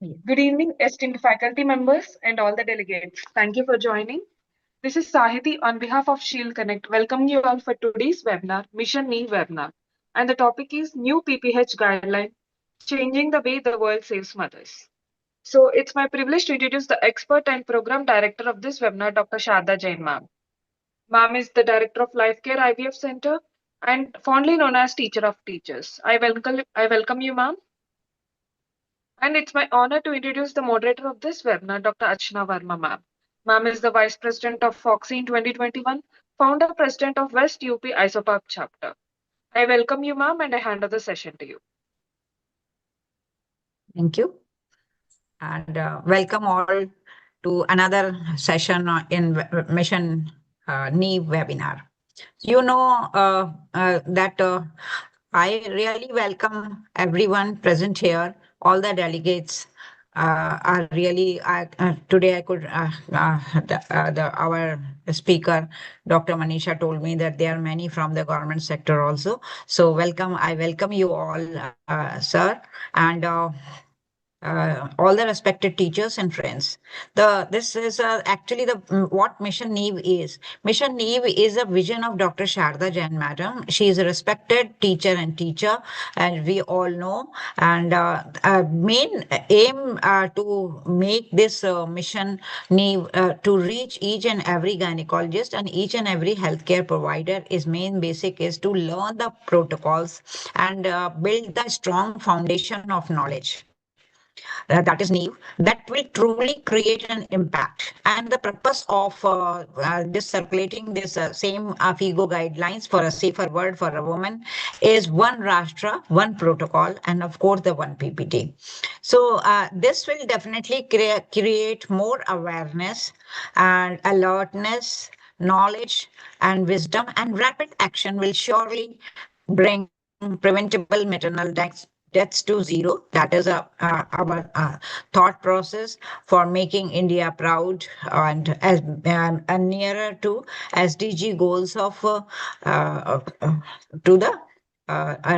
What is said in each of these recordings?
Good evening, esteemed faculty members and all the delegates. Thank you for joining. This is Sahiti on behalf of Shield Connect. Welcome you all for today's webinar, Mission Knee webinar. And the topic is New PPH Guideline, Changing the Way the World Saves Mothers. So it's my privilege to introduce the expert and program director of this webinar, Dr. Sharda Jain ma'am. Ma'am is the director of Life Care IVF Center and fondly known as Teacher of Teachers. I welcome you, ma'am. And it's my honor to introduce the moderator of this webinar, Dr. Archana Verma, ma'am. Ma'am is the Vice President of Foxy in 2021, Founder President of West UP Isopark Chapter. I welcome you, ma'am, and I hand over the session to you. Thank you. And welcome all to another session in Mission Knee webinar. You know that I really welcome everyone present here, all the delegates. Are really today I could our speaker Dr. Manisha told me that there are many from the government sector also. So welcome, I welcome you all, sir, and all the respected teachers and friends. This is actually what Mission Neve is. Mission Neve is a vision of Dr. Sharda Jain Madam. She is a respected teacher and teacher, and we all know. And main aim to make this Mission Neve to reach each and every gynecologist and each and every healthcare provider is main basic is to learn the protocols and build the strong foundation of knowledge. That is new, that will truly create an impact. And the purpose of this circulating this same FIGO guidelines for a safer world for a woman is one Rashtra, one protocol, and of course the one PPT. So this will definitely create more awareness and alertness, knowledge and wisdom, and rapid action will surely bring preventable maternal deaths to zero. That is our thought process for making India proud and nearer to SDG goals of to the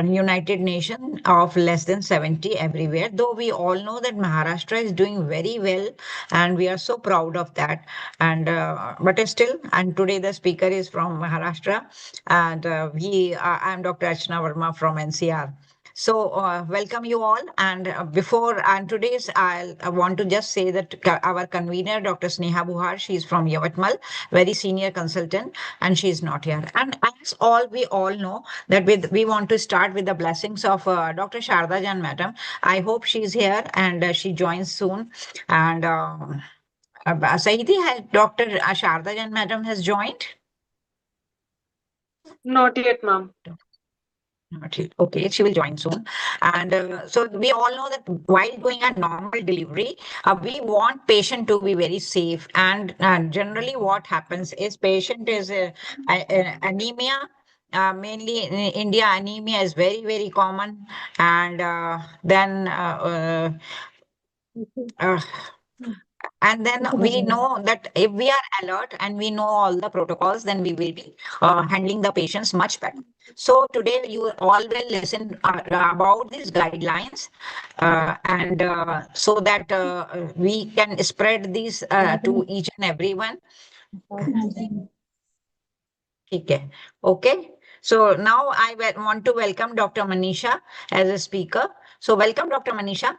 United Nations of less than 70 everywhere. Though we all know that Maharashtra is doing very well, and we are so proud of that. And but still, and today the speaker is from Maharashtra, and I am Dr. Archana Verma from NCR. So welcome you all. And before and today's, I want to just say that our convener, Dr. Sneha Buhar, she is from Yavatmal, very senior consultant, and she is not here. And as all we all know that we want to start with the blessings of Dr. Sharda Jan Madam. I hope she is here and she joins soon. And Saidi, has Dr. Sharda Jan Madam has joined? Not yet, ma'am. Okay, she will join soon. And so we all know that while doing a normal delivery, we want patient to be very safe. And generally what happens is patient is anemia. Mainly in India, anemia is very, very common. And then we know that if we are alert and we know all the protocols, then we will be handling the patients much better. So today you all will listen about these guidelines and so that we can spread these to each and everyone. Okay. Okay. So now I want to welcome Dr. Manisha as a speaker. So welcome, Dr. Manisha.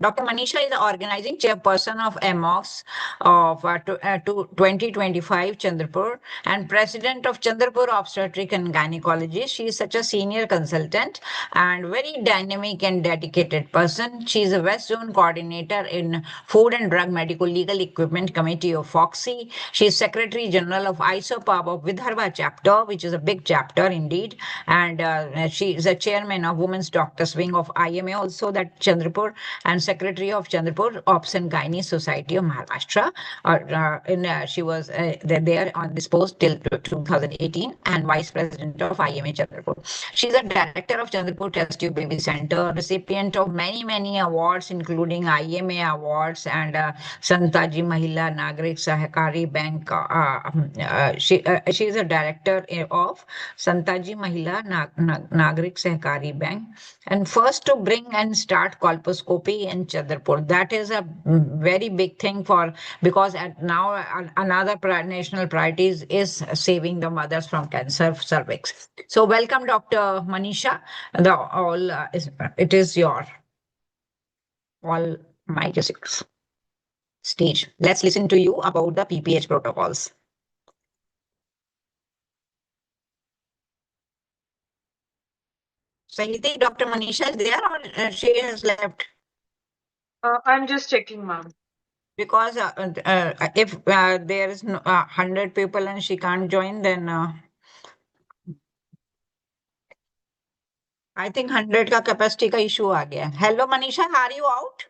Dr. Manisha is the organizing chairperson of AMOX of 2025 Chandrapur and president of Chandrapur Obstetric and Gynecology. She is such a senior consultant and very dynamic and dedicated person. She is a West Zone coordinator in Food and Drug Medical Legal Equipment Committee of FOXY. She is Secretary General of ISOPAB of Vidarbha chapter, which is a big chapter indeed. And she is a chairman of Women's Doctors Wing of IMA, also that Chandrapur, and Secretary of Chandrapur Ops and Gynae Society of Maharashtra. She was there on this post till 2018 and Vice President of IMA Chandrapur. She's a Director of Chandrapur Test Tube Baby Center, recipient of many awards, including IMA awards and Santaji Mahila Nagrik Sahakari Bank. She is a Director of Santaji Mahila Nagrik Sahakari Bank, and first to bring and start colposcopy in in Chandrapur. That is a very big thing for, because at now another national priorities is saving the mothers from cancer cervix. So welcome, Dr. Manisha. The all it is your all my stage. Let's listen to you about the PPH protocols. Sahiti, Dr. Manisha is there or she has left? I'm just checking, ma'am. Because if there is 100 people and she can't join, then I think 100 का capacity का issue आ गया. Hello, Manisha, are you out?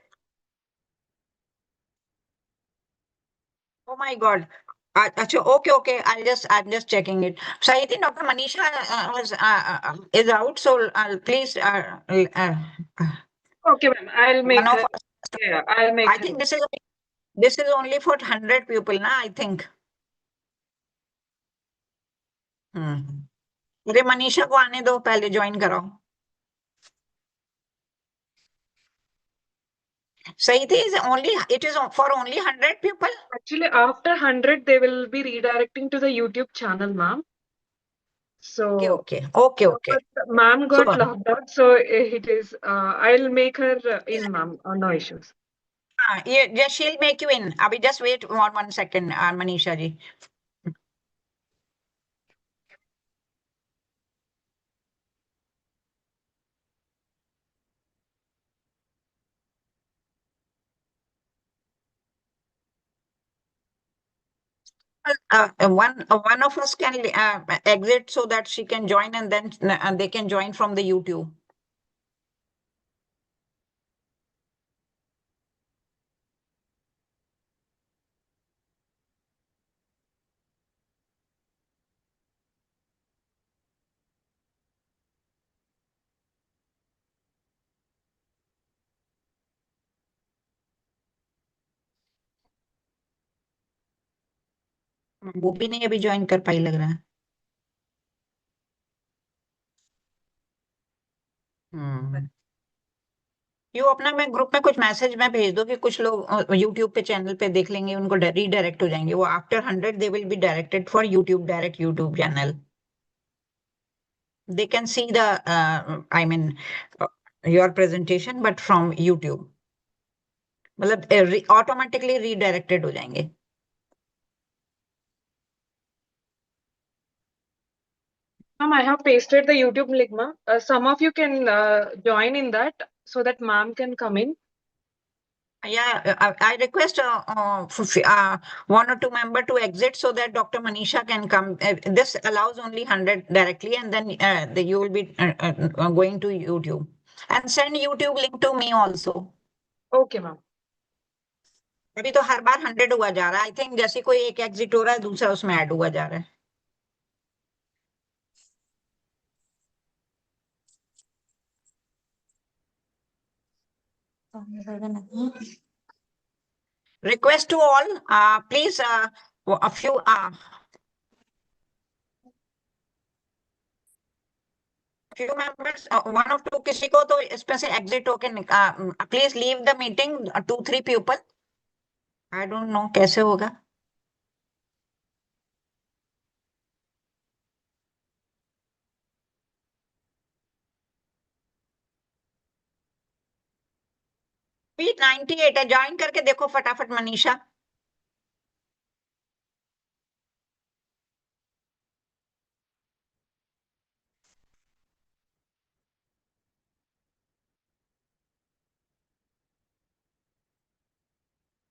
Oh my God. Achha, okay. I'm just checking it. So I think Dr. Manisha is out. So please, Okay, ma'am. I'll one make of her. us. Yeah, I'll make I her. think this is only for 100 people, na? I think. अरे मनीषा को आने दो, पहले join कराओ. सही थी. It is for only 100 people. Actually, after 100, they will be redirecting to the YouTube channel, ma'am. So, Okay. but ma'am So got locked out, so it is. I'll make her in, ma'am. No issues. yeah, she'll make you in. Abhi just wait one second, Manisha ji. One of us can exit so that she can join, and then they can join from the YouTube. वो भी नहीं अभी join कर पाई लग रहा है. हम्म. You अपना मैं ग्रुप में कुछ मैसेज में भेज दो कि कुछ लोग यूट्यूब पे चैनल पे देख लेंगे, उनको रीडायरेक्ट हो जाएंगे वो. After 100 they will be directed for YouTube, direct YouTube channel. They can see the I mean your presentation but from YouTube. मतलब ऑटोमेटिकली रीडायरेक्टेड हो जाएंगे. Ma'am, I have pasted the YouTube link, ma'am. Some of you can join in that so that ma'am can come in. Yeah, I request one or two member to exit so that Dr. Manisha can come. This allows only 100 directly, and then you will be going to YouTube. And send YouTube link to me also. Okay, ma'am. अभी तो हर बार 100 हुआ जा रहा है. I think जैसे कोई एक exit हो रहा है दूसरा उसमें ऐड हुआ जा रहा है. Request to all, please, a few few members, one or two किसी को तो इसमें से एग्जिट होके please leave the meeting. 2-3 people. I don't know कैसे होगा. भी 98 है. ज्वाइन करके देखो फटाफट मनीषा.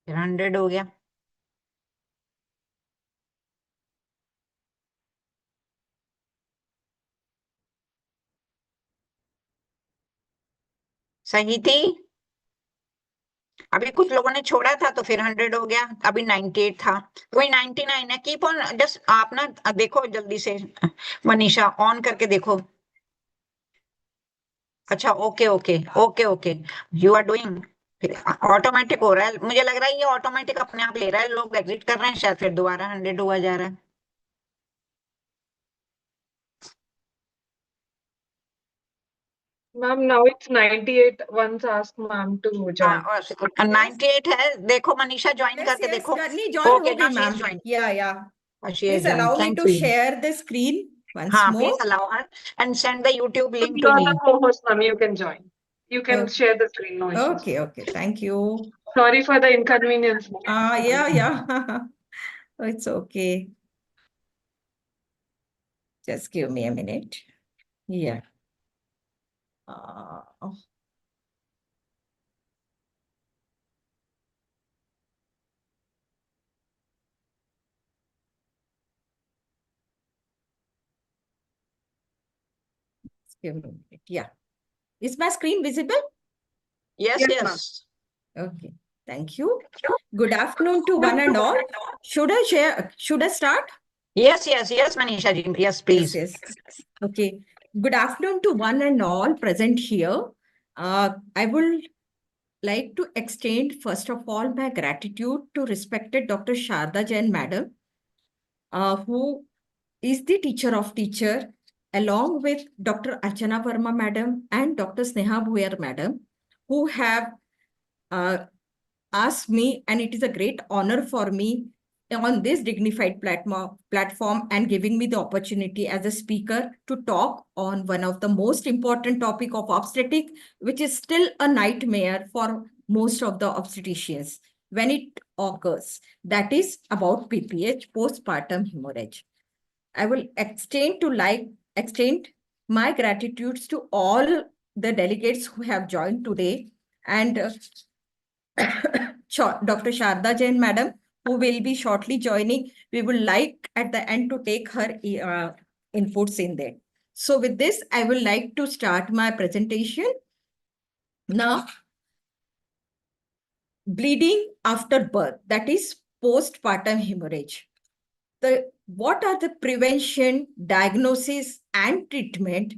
फिर 100 हो गया. सही थी. अभी कुछ लोगों ने छोड़ा था तो फिर 100 हो गया. अभी 98 था. वही 99 है. कीप ऑन जस्ट आप ना देखो जल्दी से मनीषा ऑन करके देखो. अच्छा okay. You are doing automatic हो रहा है. मुझे लग रहा है ये ऑटोमेटिक अपने आप ले रहा है. लोग एग्जिट कर रहे हैं शायद फिर दोबारा 100 हुआ जा रहा है. Ma'am, now it's 98. Once ask ma'am to join. 98 है, देखो मनीषा ज्वाइन Yes, करके yes. देखो. नहीं, join Okay, हो गई now she is ma'am. joined. Yeah. She is Please joined. allow me Thank to you. share the screen once हाँ, more. please allow her and send the YouTube link You to are me. the co-host, ma'am. You can join. You can Okay. share the screen, no issues. Okay. Thank you. Sorry for the inconvenience. Yeah. It's okay. Just give me a minute. Yeah. Uh, just give me a minute. Yeah. Is my screen visible? Yes, Yes, ma'am. yes. Okay. Thank you. Good afternoon to one and all. Should I share? Should I start? Yes, Manisha ji. Yes, please. Yes. Okay. Good afternoon to one and all present here. I will like to extend, first of all, my gratitude to respected Dr. Sharda Jain Madam, who is the teacher of teacher, along with Dr. Archana Verma Madam and Dr. Sneha Bhuyer Madam, who have uh, asked me, and it is a great honor for me on this dignified platform and giving me the opportunity as a speaker to talk on one of the most important topic of obstetric, which is still a nightmare for most of the obstetricians when it occurs. That is about PPH, postpartum hemorrhage. I will extend my gratitudes to all the delegates who have joined today, and Dr. Sharda Jain, madam, who will be shortly joining. We would like at the end to take her inputs in there. So with this, I would like to start my presentation. Now, bleeding after birth, that is postpartum hemorrhage. What are the prevention, diagnosis, and treatment?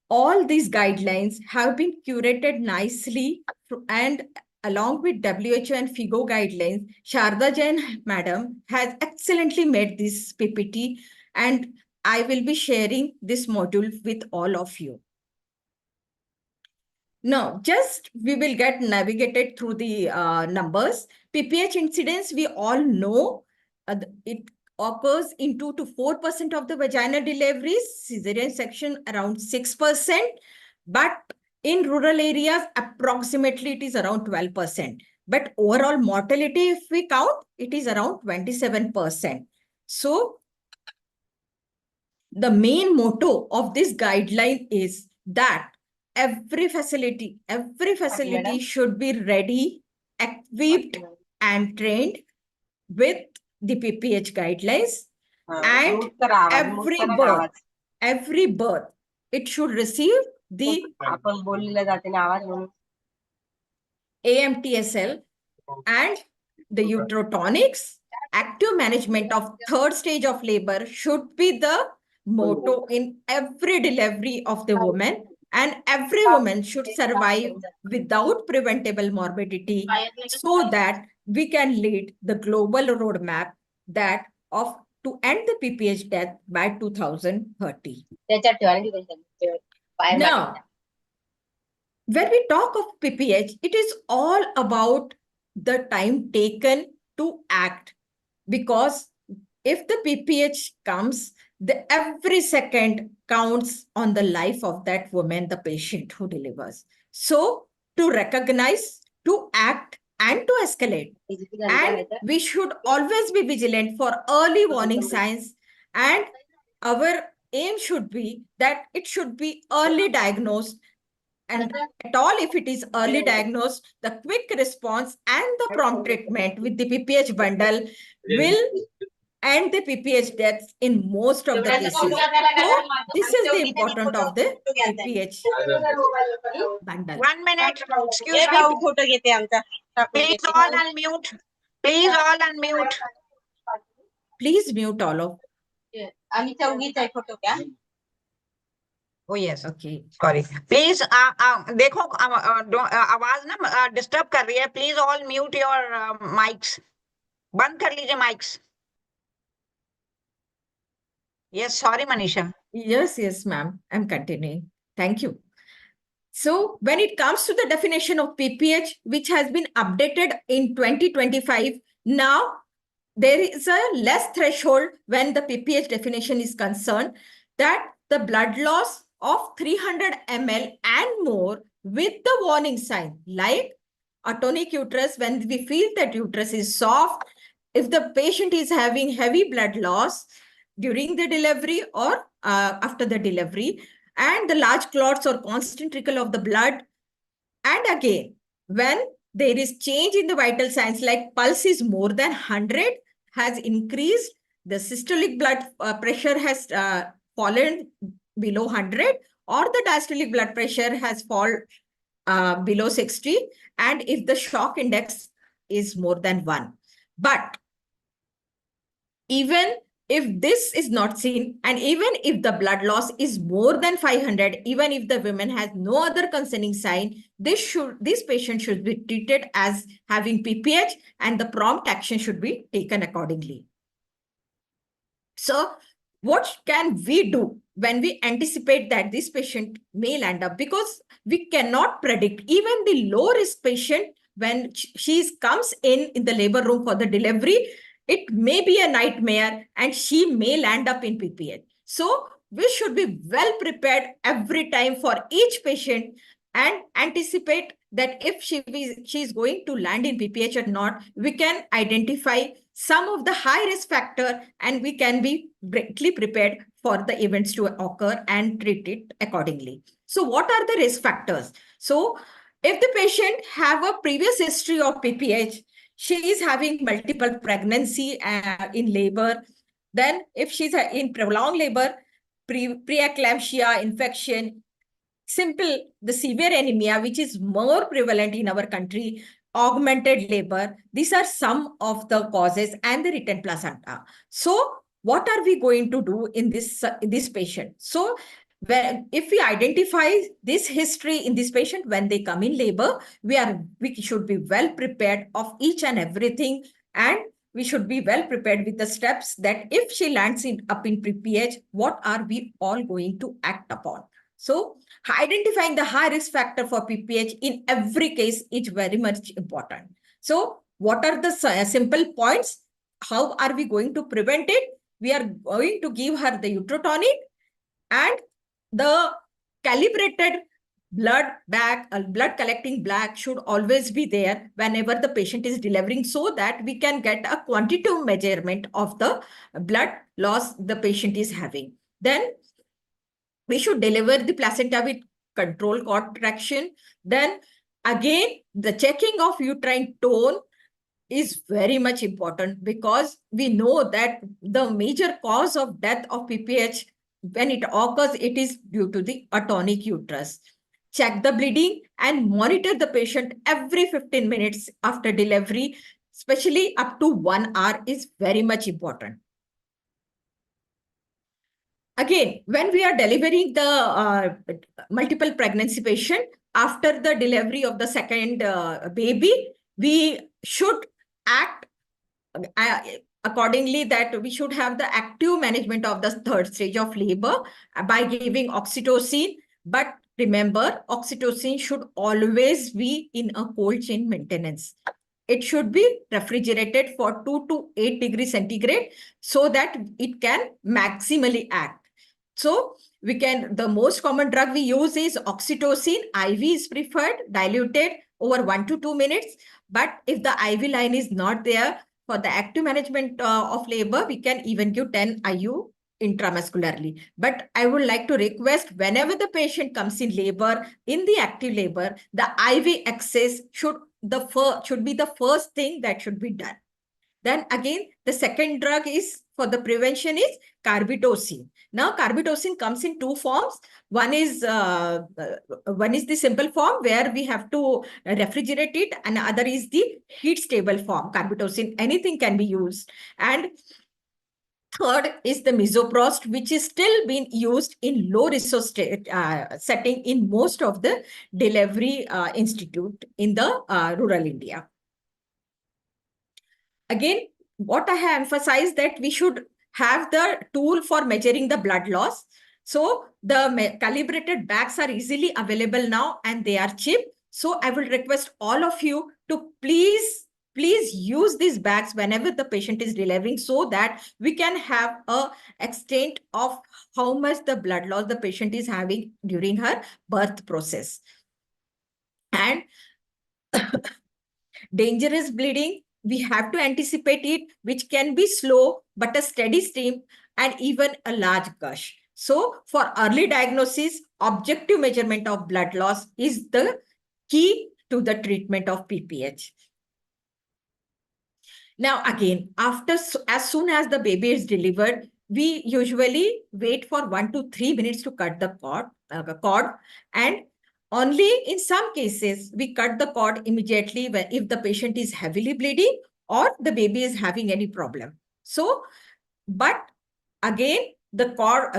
All these guidelines have been curated nicely and along with WHO and FIGO guidelines, Sharda Jain madam has excellently made this PPT, and I will be sharing this module with all of you. Now, just we will get navigated through the numbers. PPH incidence, we all know it occurs in 2 to 4% of the vaginal deliveries, cesarean section around 6%, but in rural areas, approximately it is around 12%. But overall mortality, if we count, it is around 27%. So the main motto of this guideline is that every facility should be ready, equipped, and trained with the PPH guidelines. And every birth, it should receive the AMTSL and the uterotonics. Active management of third stage of labor should be the motto in every delivery of the woman, and every woman should survive without preventable morbidity so that we can lead the global roadmap that of to end the PPH death by 2030. Now, when we talk of PPH, it is all about the time taken to act, because if the PPH comes, every second counts on the life of that woman, the patient who delivers. So to recognize, to act, and to escalate. And we should always be vigilant for early warning signs. And our aim should be that it should be early diagnosed, and at all, if it is early diagnosed, the quick response and the prompt treatment with the PPH bundle will end the PPH deaths in most of the cases. So this is the importance of the PPH bundle. 1 minute. Excuse me. Please all unmute. Please all unmute. Please mute all of. Oh yes. Okay. Sorry. Please, देखो आवाज ना disturb कर रही है. Please all mute your mics. बंद कर लीजिए mics. Yes, sorry, Manisha. Yes, ma'am. I'm continuing. Thank you. So when it comes to the definition of PPH, which has been updated in 2025, now there is a less threshold when the PPH definition is concerned, that the blood loss of 300 ml and more with the warning sign like atonic uterus, when we feel that uterus is soft, if the patient is having heavy blood loss during the delivery or after the delivery, and the large clots or constant trickle of the blood. And again, when there is change in the vital signs like pulse is more than 100, has increased, the systolic blood pressure has fallen below 100, or the diastolic blood pressure has fallen below 60, and if the shock index is more than 1. But even if this is not seen, and even if the blood loss is more than 500, even if the woman has no other concerning sign, this patient should be treated as having PPH, and the prompt action should be taken accordingly. So what can we do when we anticipate that this patient may land up? Because we cannot predict. Even the low risk patient, when she comes in the labor room for the delivery, it may be a nightmare and she may land up in PPH. So we should be well prepared every time for each patient and anticipate that if she is going to land in PPH or not. We can identify some of the high risk factor, and we can be greatly prepared for the events to occur and treat it accordingly. So what are the risk factors? So if the patient have a previous history of PPH, she is having multiple pregnancy in labor, then if she's in prolonged labor, preeclampsia, infection, the severe anemia, which is more prevalent in our country, augmented labor, these are some of the causes, and the retained placenta. So what are we going to do in this patient? So if we identify this history in this patient when they come in labor, we should be well prepared of each and everything, and we should be well prepared with the steps that if she lands up in PPH, what are we all going to act upon? So identifying the high risk factor for PPH in every case is very much important. So what are the simple points? How are we going to prevent it? We are going to give her the uterotonic, and the calibrated blood collecting bag should always be there whenever the patient is delivering, so that we can get a quantitative measurement of the blood loss the patient is having. Then we should deliver the placenta with control contraction. Then again, the checking of uterine tone is very much important, because we know that the major cause of death of PPH, when it occurs, it is due to the atonic uterus. Check the bleeding and monitor the patient every 15 minutes after delivery, especially up to 1 hour is very much important. Again, when we are delivering the multiple pregnancy patient, after the delivery of the second baby, we should act accordingly, that we should have the active management of the third stage of labor by giving oxytocin. But remember, oxytocin should always be in a cold chain maintenance. It should be refrigerated for 2 to 8 degrees centigrade so that it can maximally act. So the most common drug we use is oxytocin. IV is preferred, diluted over 1 to 2 minutes. But if the IV line is not there, for the active management of labor, we can even give 10 IU intramuscularly. But I would like to request, whenever the patient comes in labor, in the active labor, the IV access should be the first thing that should be done. Then again, the second drug is for the prevention is carbetocin. Now, carbetocin comes in 2 forms. One is the simple form where we have to refrigerate it, and other is the heat stable form. Carbetocin, anything can be used. And third is the misoprost, which is still being used in low resource setting in most of the delivery institute in the rural India. Again, what I have emphasized that we should have the tool for measuring the blood loss. So the calibrated bags are easily available now and they are cheap. So I will request all of you to please use these bags whenever the patient is delivering, so that we can have a extent of how much the blood loss the patient is having during her birth process. And dangerous bleeding, we have to anticipate it, which can be slow, but a steady stream and even a large gush. So for early diagnosis, objective measurement of blood loss is the key to the treatment of PPH. Now, again, as soon as the baby is delivered, we usually wait for 1 to 3 minutes to cut the cord, and only in some cases, we cut the cord immediately if the patient is heavily bleeding or the baby is having any problem. So, but again, the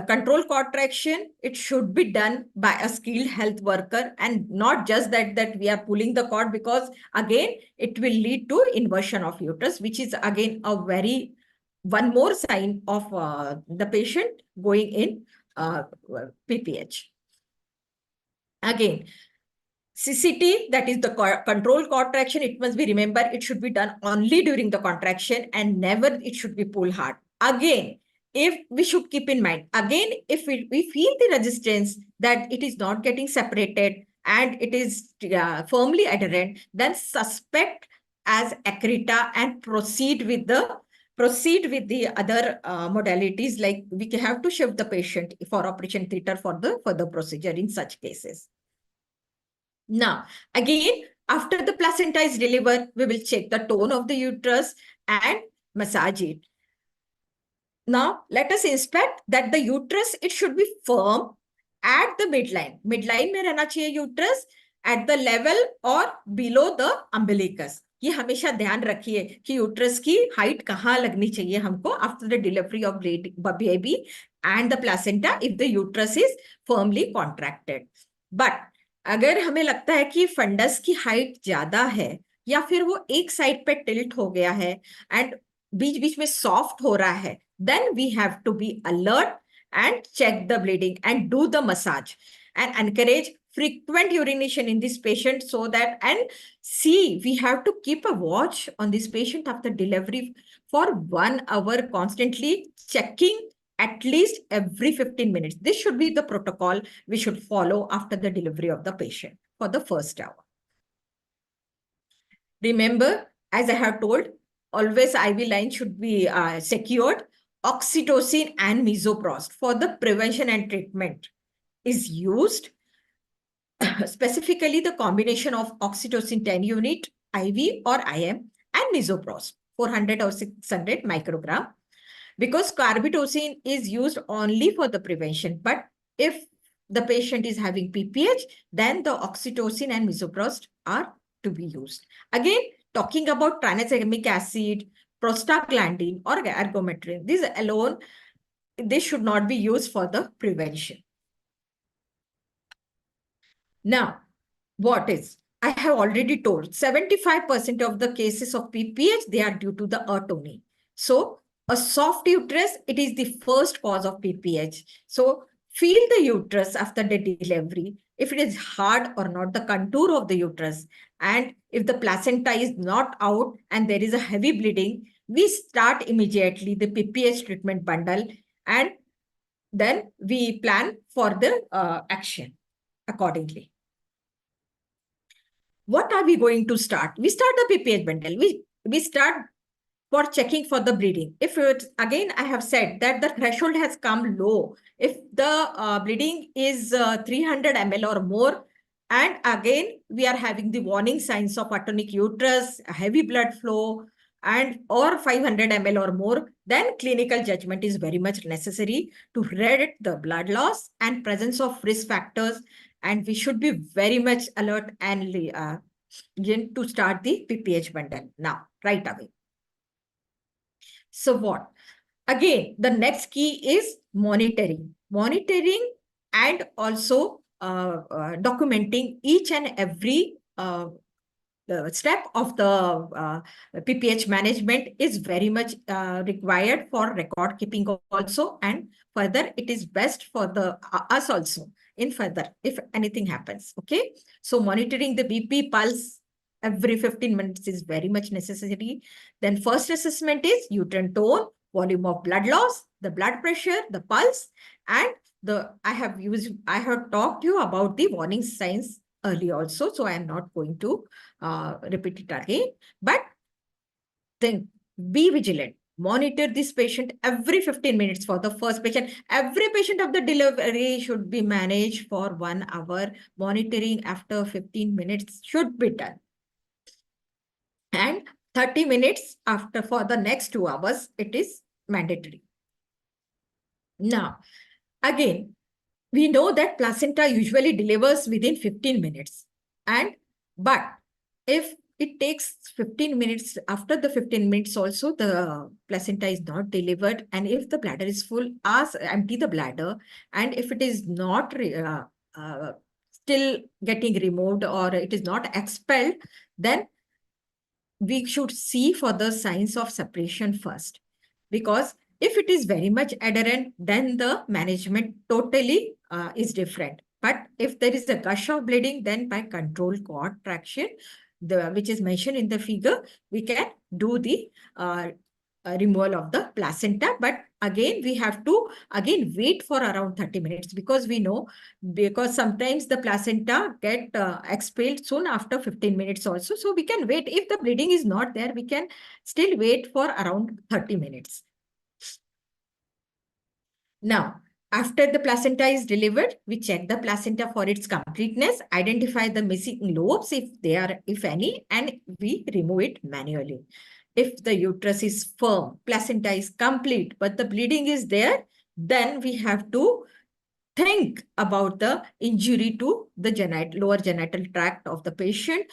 control contraction, it should be done by a skilled health worker, and not just that we are pulling the cord, because again, it will lead to inversion of uterus, which is again one more sign of the patient going in PPH. Again, CCT, that is the control contraction, it must be remembered, it should be done only during the contraction and never it should be pulled hard. Again, if we should keep in mind, again, if we feel the resistance that it is not getting separated and it is firmly adherent, then suspect as acrita and proceed with the other modalities, like we have to shift the patient for operation theater for the procedure in such cases. Now, again, after the placenta is delivered, we will check the tone of the uterus and massage it. Now, let us inspect that the uterus, it should be firm at the midline. Midline में रहना चाहिए uterus, at the level or below the umbilicus. ये हमेशा ध्यान रखिए कि uterus की height कहाँ लगनी चाहिए हमको after the delivery of baby and the placenta if the uterus is firmly contracted. But अगर हमें लगता है कि फंडस की हाइट ज्यादा है या फिर वो एक साइड पे टिल्ट हो गया है एंड बीच बीच में सॉफ्ट हो रहा है, then we have to be alert and check the bleeding and do the massage and encourage frequent urination in this patient, so that, and see, we have to keep a watch on this patient after delivery for 1 hour, constantly checking at least every 15 minutes. This should be the protocol we should follow after the delivery of the patient for the first hour. Remember, as I have told, always IV line should be secured. Oxytocin and misoprostol for the prevention and treatment is used. Specifically, the combination of oxytocin 10 unit IV or IM and misoprostol 400 or 600 microgram, because carbitocin is used only for the prevention. But if the patient is having PPH, then the oxytocin and misoprostol are to be used. Again, talking about tranexamic acid, prostaglandin or ergometrin, these alone, they should not be used for the prevention. Now, what is? I have already told 75% of the cases of PPH, they are due to the atony. So a soft uterus, it is the first cause of PPH. So feel the uterus after the delivery, if it is hard or not, the contour of the uterus. And if the placenta is not out and there is a heavy bleeding, we start immediately the PPH treatment bundle, and then we plan for the action accordingly. What are we going to start? We start the PPH bundle. We start for checking for the bleeding. If it, again, I have said that the threshold has come low. If the bleeding is 300 ml or more, and again, we are having the warning signs of atonic uterus, heavy blood flow, and or 500 ml or more, then clinical judgment is very much necessary to read the blood loss and presence of risk factors. And we should be very much alert and to start the PPH bundle now, right away. So what? Again, the next key is monitoring. Monitoring and also documenting each and every step of the PPH management is very much required for record keeping also, and further it is best for the us also in further if anything happens. Okay, so monitoring the BP pulse every 15 minutes is very much necessary. Then first assessment is uterine tone, volume of blood loss, the blood pressure, the pulse, and I have talked to you about the warning signs earlier also, so I am not going to repeat it again. But then be vigilant. Monitor this patient every 15 minutes for the first patient. Every patient of the delivery should be managed for 1 hour. Monitoring after 15 minutes should be done. And 30 minutes after for the next 2 hours, it is mandatory. Now, again, we know that placenta usually delivers within 15 minutes. But if it takes 15 minutes, after the 15 minutes also, the placenta is not delivered. And if the bladder is full, empty the bladder. And if it is not still getting removed or it is not expelled, then we should see for the signs of separation first. Because if it is very much adherent, then the management totally is different. But if there is a gush of bleeding, then by controlled cord traction, which is mentioned in the figure, we can do the removal of the placenta. But again, we have to wait for around 30 minutes because we know, because sometimes the placenta get expelled soon after 15 minutes also. So we can wait. If the bleeding is not there, we can still wait for around 30 minutes. Now, after the placenta is delivered, we check the placenta for its completeness, identify the missing lobes if any, and we remove it manually. If the uterus is firm, placenta is complete, but the bleeding is there, then we have to think about the injury to the lower genital tract of the patient,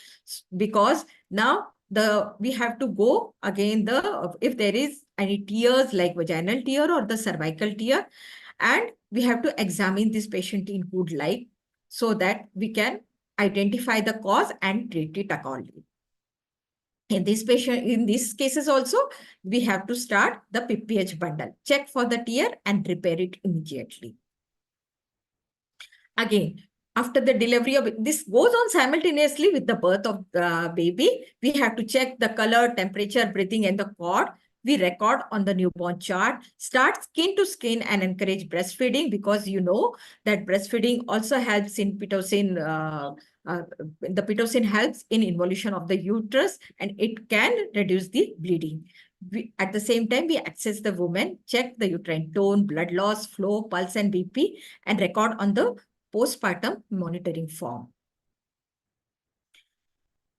because now we have to go again if there is any tears like vaginal tear or the cervical tear, and we have to examine this patient in good light so that we can identify the cause and treat it accordingly. In these cases also, we have to start the PPH bundle, check for the tear and repair it immediately. Again, after the delivery of this goes on simultaneously with the birth of the baby. We have to check the color, temperature, breathing, and the cord. We record on the newborn chart, start skin to skin, and encourage breastfeeding, because you know that breastfeeding also helps in pitocin. The pitocin helps in involution of the uterus and it can reduce the bleeding. At the same time, we assess the woman, check the uterine tone, blood loss, flow, pulse, and BP, and record on the postpartum monitoring form.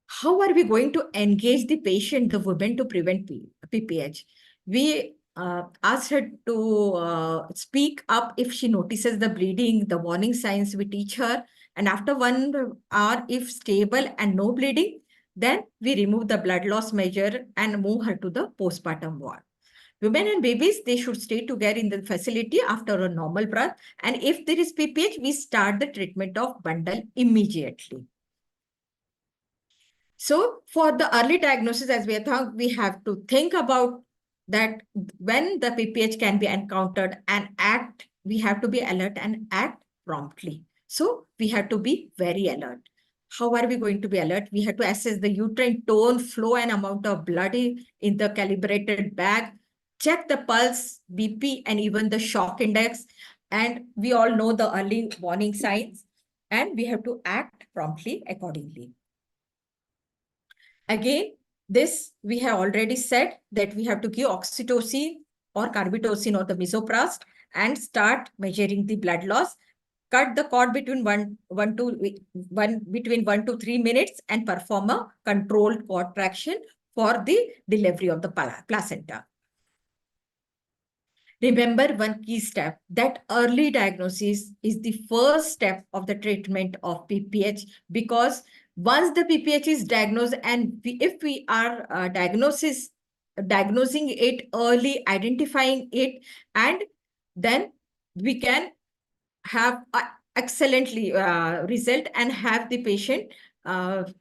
How are we going to engage the patient, the woman, to prevent PPH? We asked her to speak up if she notices the bleeding, the warning signs we teach her. And after 1 hour, if stable and no bleeding, then we remove the blood loss measure and move her to the postpartum ward. Women and babies, they should stay together in the facility after a normal birth. And if there is PPH, we start the treatment of bundle immediately. So for the early diagnosis, as we have to think about that when the PPH can be encountered and act, we have to be alert and act promptly. So we have to be very alert. How are we going to be alert? We have to assess the uterine tone, flow, and amount of blood in the calibrated bag, check the pulse, BP, and even the shock index. And we all know the early warning signs, and we have to act promptly accordingly. Again, this we have already said that we have to give oxytocin or carbetocin or the misoprostol and start measuring the blood loss. Cut the cord between 1 to 3 minutes and perform a controlled cord traction for the delivery of the placenta. Remember one key step, that early diagnosis is the first step of the treatment of PPH, because once the PPH is diagnosed and if we are diagnosing it early, identifying it, and then we can have excellently result and have the patient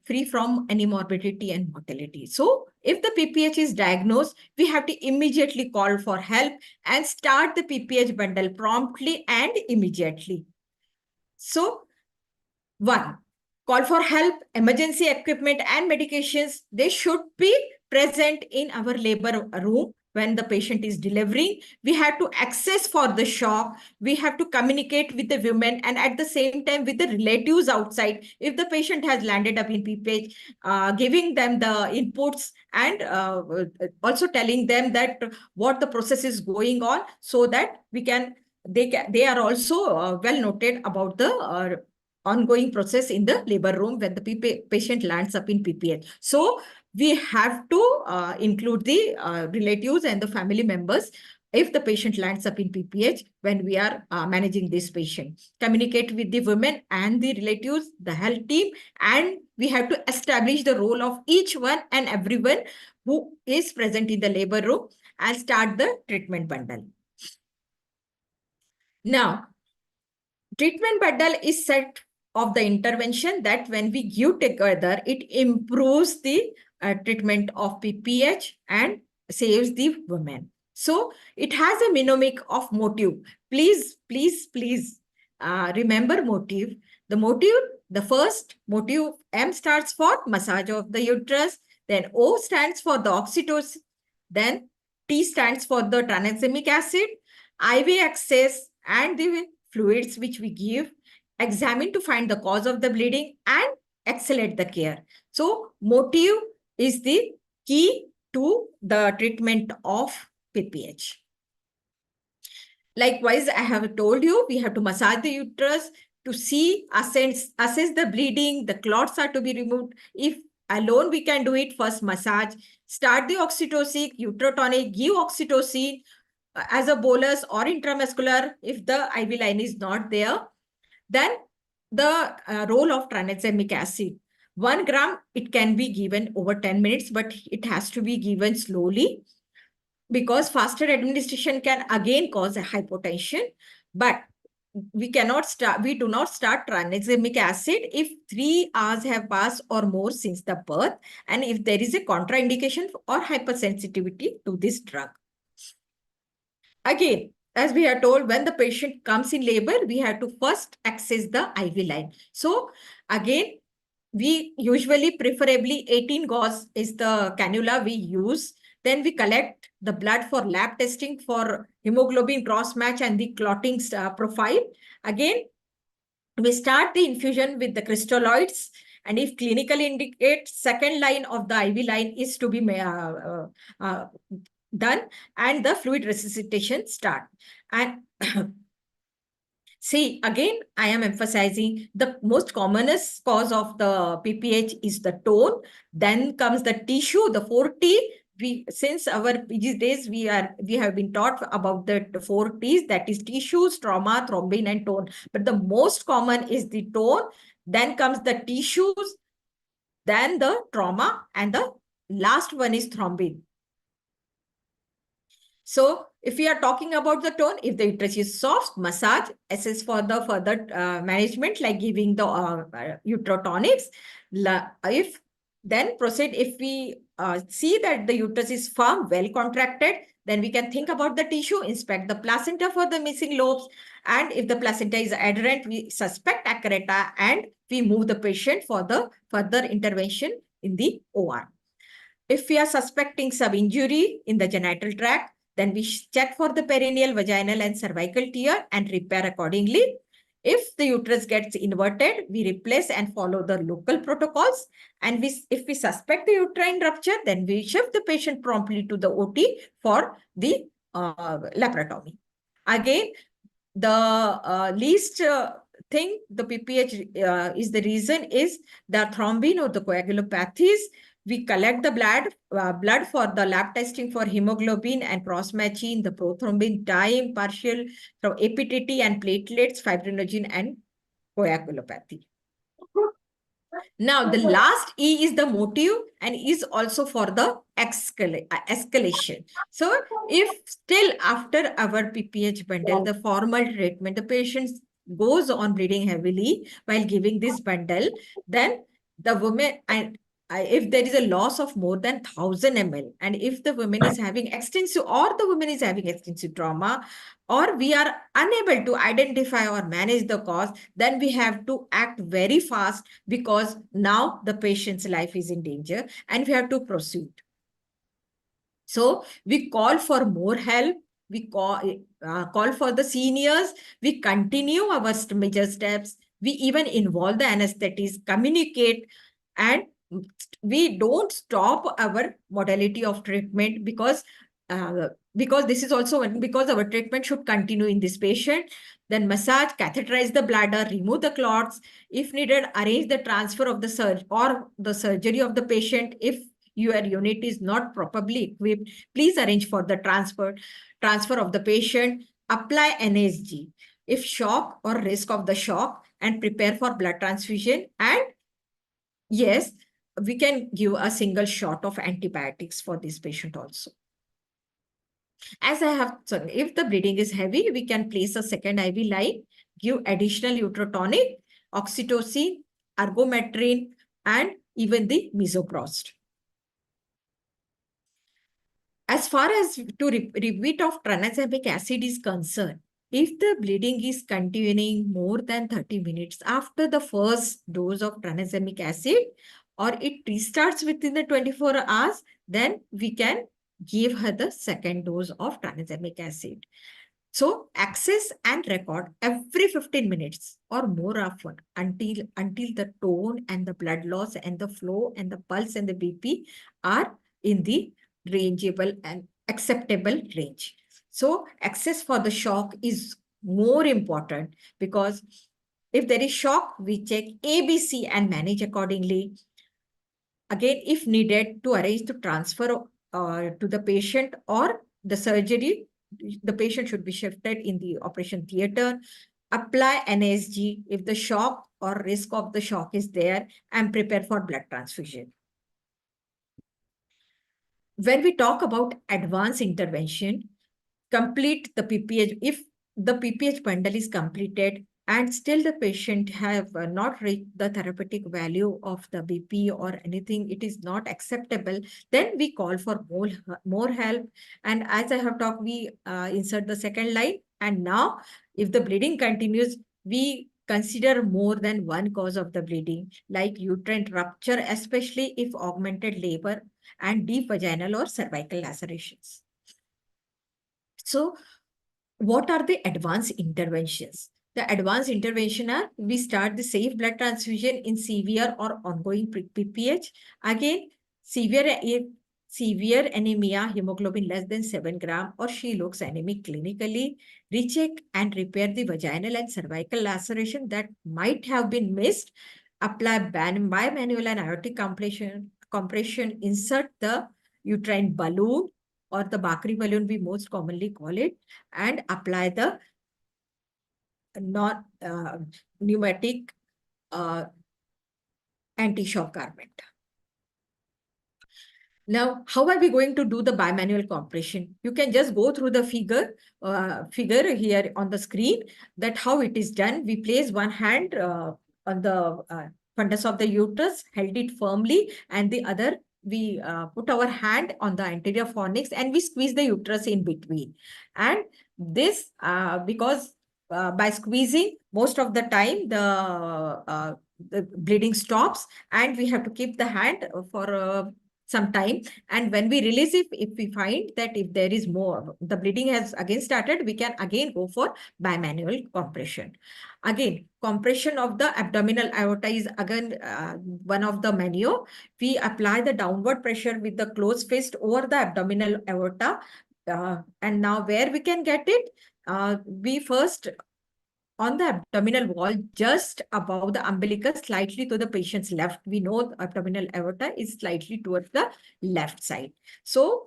free from any morbidity and mortality. So if the PPH is diagnosed, we have to immediately call for help and start the PPH bundle promptly and immediately. So, one, call for help, emergency equipment and medications, they should be present in our labor room when the patient is delivering. We have to access for the shock. We have to communicate with the women and at the same time with the relatives outside. If the patient has landed up in PPH, giving them the inputs and also telling them that what the process is going on so that they are also well noted about the ongoing process in the labor room when the patient lands up in PPH. So we have to include the relatives and the family members if the patient lands up in PPH when we are managing this patient. Communicate with the women and the relatives, the health team, and we have to establish the role of each one and everyone who is present in the labor room and start the treatment bundle. Now, treatment bundle is set of the intervention that when we give together, it improves the treatment of PPH and saves the women. So it has a mnemonic of motive. Please, please, please remember motive. The first motive, M starts for massage of the uterus, then O stands for the oxytocin, then T stands for the tranexamic acid, IV access and the fluids which we give, examine to find the cause of the bleeding and accelerate the care. So motive is the key to the treatment of PPH. Likewise, I have told you, we have to massage the uterus to see, assess the bleeding, the clots are to be removed. If alone we can do it, first massage, start the oxytocin, uterotonic, give oxytocin, as a bolus or intramuscular if the IV line is not there. Then the role of tranexamic acid. 1 gram, it can be given over 10 minutes, but it has to be given slowly because faster administration can again cause a hypotension. But we do not start tranexamic acid if 3 hours have passed or more since the birth and if there is a contraindication or hypersensitivity to this drug. Again, as we are told, when the patient comes in labor, we have to first access the IV line. So again, we usually preferably 18 gauze is the cannula we use. Then we collect the blood for lab testing for hemoglobin cross match and the clotting profile. Again, we start the infusion with the crystalloids. And if clinically indicate, second line of the IV line is to be done and the fluid resuscitation start. And see, again, I am emphasizing the most commonest cause of the PPH is the tone. Then comes the tissue, the 4T. Since our PG days, we have been taught about the 4Ts, that is tissues, trauma, thrombin, and tone. But the most common is the tone. Then comes the tissues, then the trauma, and the last one is thrombin. So if we are talking about the tone, if the uterus is soft, massage, assess for the further management like giving the uterotonics. Then proceed, if we see that the uterus is firm, well contracted, then we can think about the tissue, inspect the placenta for the missing lobes. And if the placenta is adherent, we suspect acaretta and we move the patient for the further intervention in the OR. If we are suspecting some injury in the genital tract, then we check for the perineal, vaginal, and cervical tear and repair accordingly. If the uterus gets inverted, we replace and follow the local protocols. And if we suspect the uterine rupture, then we shift the patient promptly to the OT for the laparotomy. Again, the least thing the PPH is the reason is the thrombin or the coagulopathies. We collect the blood for the lab testing for hemoglobin and cross-matching, the prothrombin time, partial from APTT and platelets, fibrinogen and coagulopathy. Now, the last E is the motive and is also for the escalation. So, if still after our PPH bundle, the formal treatment, the patient goes on bleeding heavily while giving this bundle, then the woman, and if there is a loss of more than 1000 ml, and if the woman is having extensive, or the woman is having extensive trauma, or we are unable to identify or manage the cause, then we have to act very fast, because now the patient's life is in danger and we have to proceed. So we call for more help. We call for the seniors. We continue our major steps. We even involve the anesthetists, communicate, and we don't stop our modality of treatment, because this is also because our treatment should continue in this patient. Then massage, catheterize the bladder, remove the clots. If needed, arrange the transfer of the surgery of the patient. If your unit is not properly equipped, please arrange for the transfer of the patient. Apply NSG if shock or risk of the shock, and prepare for blood transfusion. And yes, we can give a single shot of antibiotics for this patient also. As I have said, if the bleeding is heavy, we can place a second IV line, give additional uterotonic, oxytocin, ergometrine, and even the misoprost. As far as to repeat of tranexamic acid is concerned, if the bleeding is continuing more than 30 minutes after the first dose of tranexamic acid, or it restarts within the 24 hours, then we can give her the second dose of tranexamic acid. So access and record every 15 minutes or more often until the tone and the blood loss and the flow and the pulse and the BP are in the rangeable and acceptable range. So access for the shock is more important, because if there is shock, we check ABC and manage accordingly. Again, if needed, to arrange to transfer to the patient or the surgery, the patient should be shifted in the operation theater. Apply NSG if the shock or risk of the shock is there, and prepare for blood transfusion. When we talk about advanced intervention, complete the PPH. If the PPH bundle is completed and still the patient have not reached the therapeutic value of the BP or anything, it is not acceptable, then we call for more help. And as I have talked, we insert the second line. And now, if the bleeding continues, we consider more than one cause of the bleeding, like uterine rupture, especially if augmented labor, and deep vaginal or cervical lacerations. So what are the advanced interventions? The advanced intervention are, we start the safe blood transfusion in severe or ongoing PPH. Again, severe anemia, hemoglobin less than 7 gram, or she looks anemic clinically, recheck and repair the vaginal and cervical laceration that might have been missed. Apply bimanual and aortic compression, insert the uterine balloon, or the Bakri balloon we most commonly call it, and apply the pneumatic anti-shock garment. Now, how are we going to do the bimanual compression? You can just go through the figure here on the screen, that how it is done. We place one hand on the fundus of the uterus, held it firmly, and the other we put our hand on the anterior fornix, and we squeeze the uterus in between. And this, because by squeezing, most of the time the bleeding stops, and we have to keep the hand for some time. And when we release it, if we find that if there is more, the bleeding has again started, we can again go for bimanual compression. Again, compression of the abdominal aorta is again one of the menu. We apply the downward pressure with the closed fist over the abdominal aorta. And now where we can get it? We first on the abdominal wall, just above the umbilicus, slightly to the patient's left. We know the abdominal aorta is slightly towards the left side. So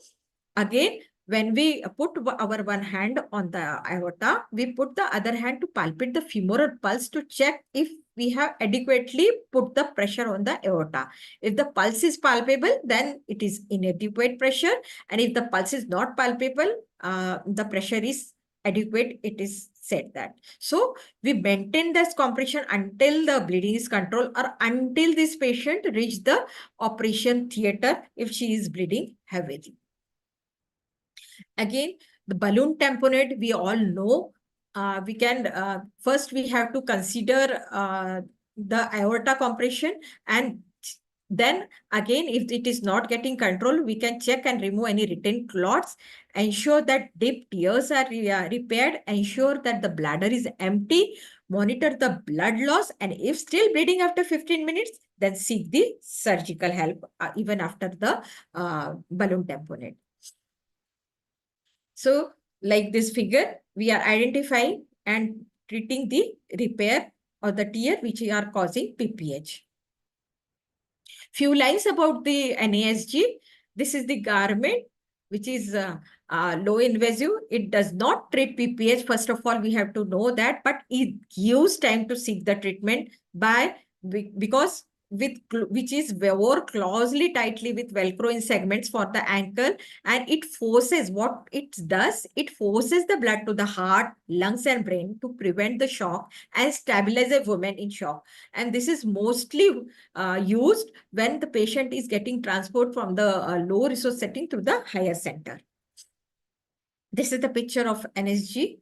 again, when we put our one hand on the aorta, we put the other hand to palpate the femoral pulse to check if we have adequately put the pressure on the aorta. If the pulse is palpable, then it is inadequate pressure. And if the pulse is not palpable, the pressure is adequate, it is said that. So we maintain this compression until the bleeding is controlled or until this patient reach the operation theater if she is bleeding heavily. Again, the balloon tamponade, we all know. We can first we have to consider the aorta compression, and then again, if it is not getting control, we can check and remove any retained clots, ensure that deep tears are repaired, ensure that the bladder is empty, monitor the blood loss, and if still bleeding after 15 minutes, then seek the surgical help even after the balloon tamponade. So like this figure, we are identifying and treating the repair or the tear which are causing PPH. Few lines about the NASG. This is the garment which is low invasive. It does not treat PPH. First of all, we have to know that, but it gives time to seek the treatment because which is more closely tightly with Velcro in segments for the ankle, and it forces what it does. It forces the blood to the heart, lungs, and brain to prevent the shock and stabilize a woman in shock. And this is mostly used when the patient is getting transport from the low resource setting to the higher center. This is the picture of NSG.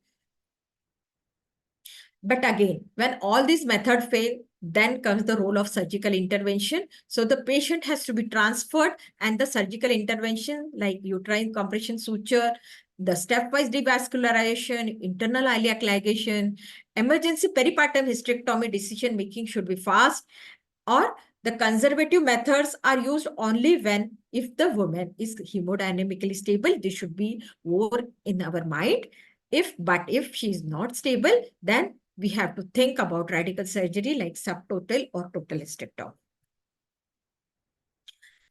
But again, when all these methods fail, then comes the role of surgical intervention. So the patient has to be transferred, and the surgical intervention like uterine compression suture, the stepwise devascularization, internal iliac ligation, emergency peripartum hysterectomy decision-making should be fast, or the conservative methods are used only when if the woman is hemodynamically stable. This should be more in our mind. But if she is not stable, then we have to think about radical surgery like subtotal or total hysterectomy.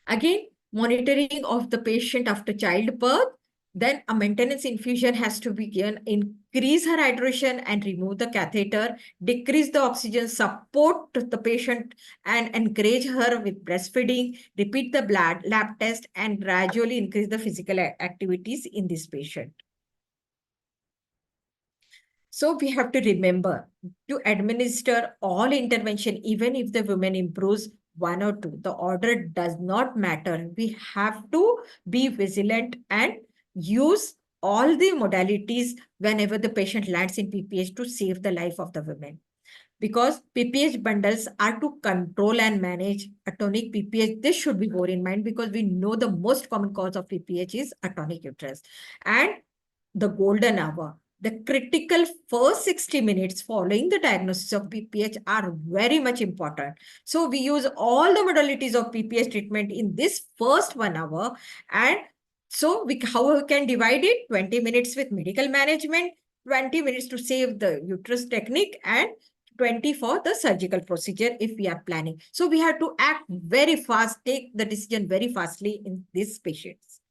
Again, monitoring of the patient after childbirth. Then a maintenance infusion has to be given, increase her hydration and remove the catheter, decrease the oxygen, support the patient and encourage her with breastfeeding, repeat the lab test, and gradually increase the physical activities in this patient. So we have to remember to administer all intervention, even if the woman improves 1 or 2. The order does not matter. We have to be vigilant and use all the modalities whenever the patient lands in PPH to save the life of the woman. Because PPH bundles are to control and manage atonic PPH. This should be borne in mind because we know the most common cause of PPH is atonic uterus. And the golden hour, the critical first 60 minutes following the diagnosis of PPH are very much important. So we use all the modalities of PPH treatment in this first 1 hour. And so how we can divide it? 20 minutes with medical management, 20 minutes to save the uterus technique, and 20 for the surgical procedure if we are planning. So we have to act very fast, take the decision very fastly in these patients.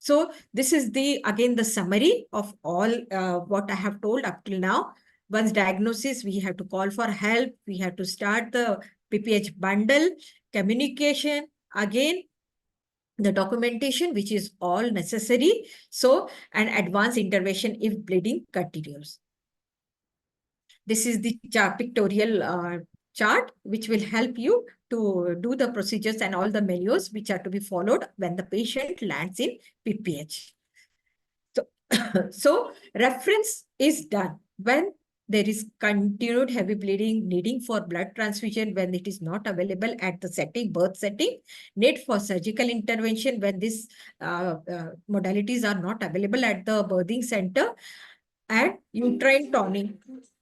So this is again the summary of all what I have told up till now. Once diagnosis, we have to call for help. We have to start the PPH bundle, communication, again, the documentation, which is all necessary. So, and advanced intervention if bleeding continues. This is the pictorial chart, which will help you to do the procedures and all the menus which are to be followed when the patient lands in PPH. So reference is done when there is continued heavy bleeding, needing for blood transfusion when it is not available at the setting, birth setting, need for surgical intervention when these modalities are not available at the birthing center, and uterine toning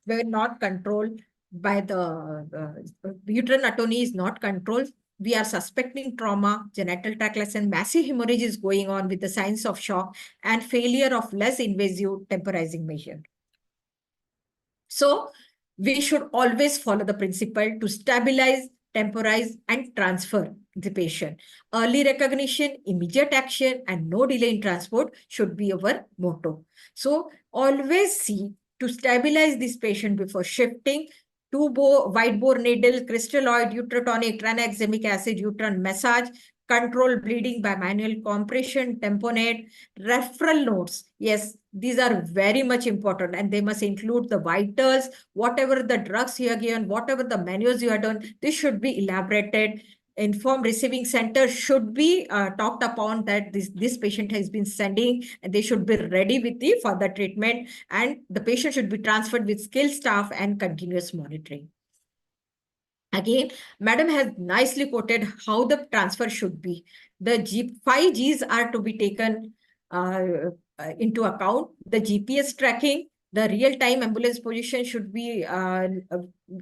were not controlled by the uterine atony is not controlled. We are suspecting trauma, genital tract lesion, massive hemorrhage is going on with the signs of shock, and failure of less invasive temporizing measure. So we should always follow the principle to stabilize, temporize, and transfer the patient. Early recognition, immediate action, and no delay in transport should be our motto. So always see to stabilize this patient before shifting. Wide bore needle, crystalloid, uterotonic, tranexamic acid, uterine massage, control bleeding by manual compression, tamponade, referral notes. Yes, These are very much important, and they must include the vitals, whatever the drugs you are given, whatever the menus you are done, this should be elaborated. Informed receiving center should be talked upon that this patient has been sending, and they should be ready with the further treatment, and the patient should be transferred with skilled staff and continuous monitoring. Again, Madam has nicely quoted how the transfer should be. The 5 Gs are to be taken into account. The GPS tracking, the real-time ambulance position should be,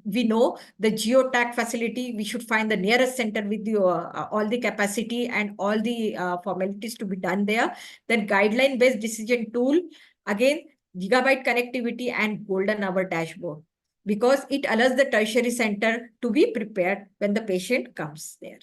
we know the geotag facility, we should find the nearest center with the, all the capacity and all the formalities to be done there. Then guideline-based decision tool, again, gigabyte connectivity and golden hour dashboard, because it allows the tertiary center to be prepared when the patient comes there.